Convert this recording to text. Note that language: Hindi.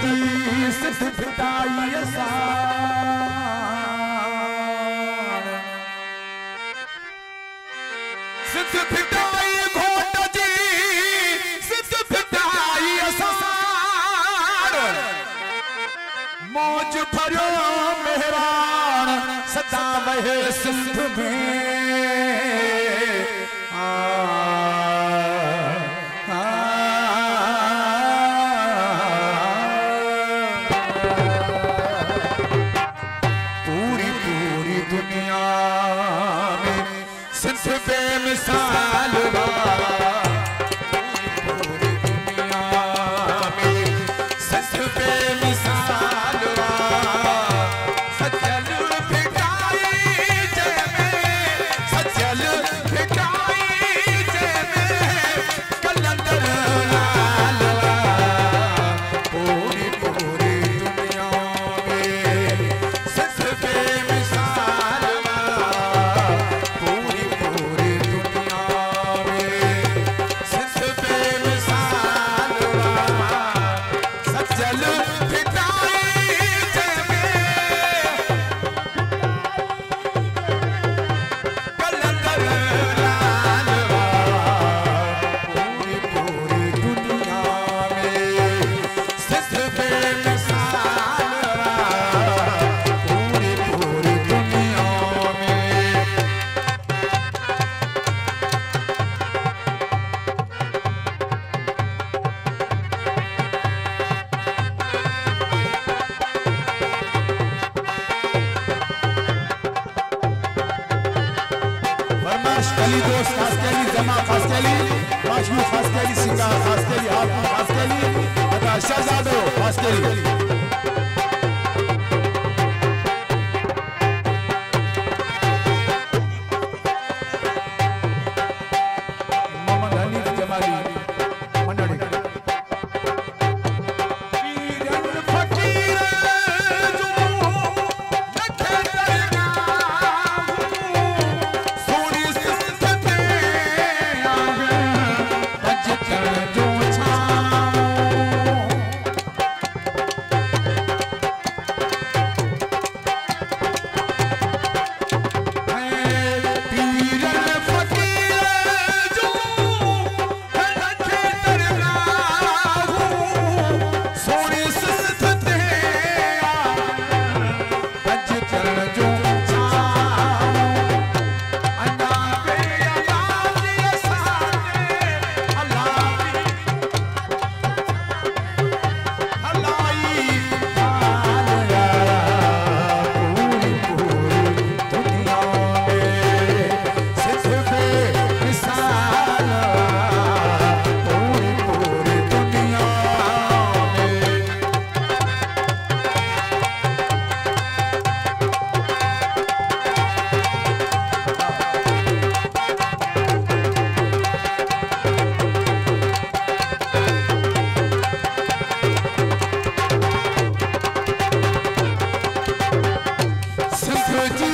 की सिद्ध फिटाई सिद्ध फिटाई घोट जी सिद्ध फिटाई मौज भरो मेहरान सदा बहे सिंध में पूरी पूरी दुनिया में सिंध बेमिसाल पूरी दुनिया में सिंध बेमिसाल सचल फिटाई जय में सचल फिटाई जय में कलंदर लाल पूरी पूरी दुनिया में सिंध बेमिसाल पूरी पूरी दुनिया में सिंध बेमिसाल सचल फिटाई जय में कलंदर लाल पूरी पूरी दुनिया में सिंध बेमिसाल पूरी पूरी दुनिया में फरमाश कली दोस्त खास कली जमा खास कली माशू खास कली सिंगा खास कली आप खास कली अदा शहजादो खास कली मोहम्मद हनीफ जमाली मंडली पीरन फकीर जो लखे दरगाह सोनी सिंध ते आवे अज कर जो पीरन फकीर जो लखे दरगाह सोनी सिंध ते अज कर जो अन्ना पे आवाज़ असांजे हलाई पूरी पूरी दुनिया में सिंध बेमिसाल पूरी पूरी दुनिया में सिंध जी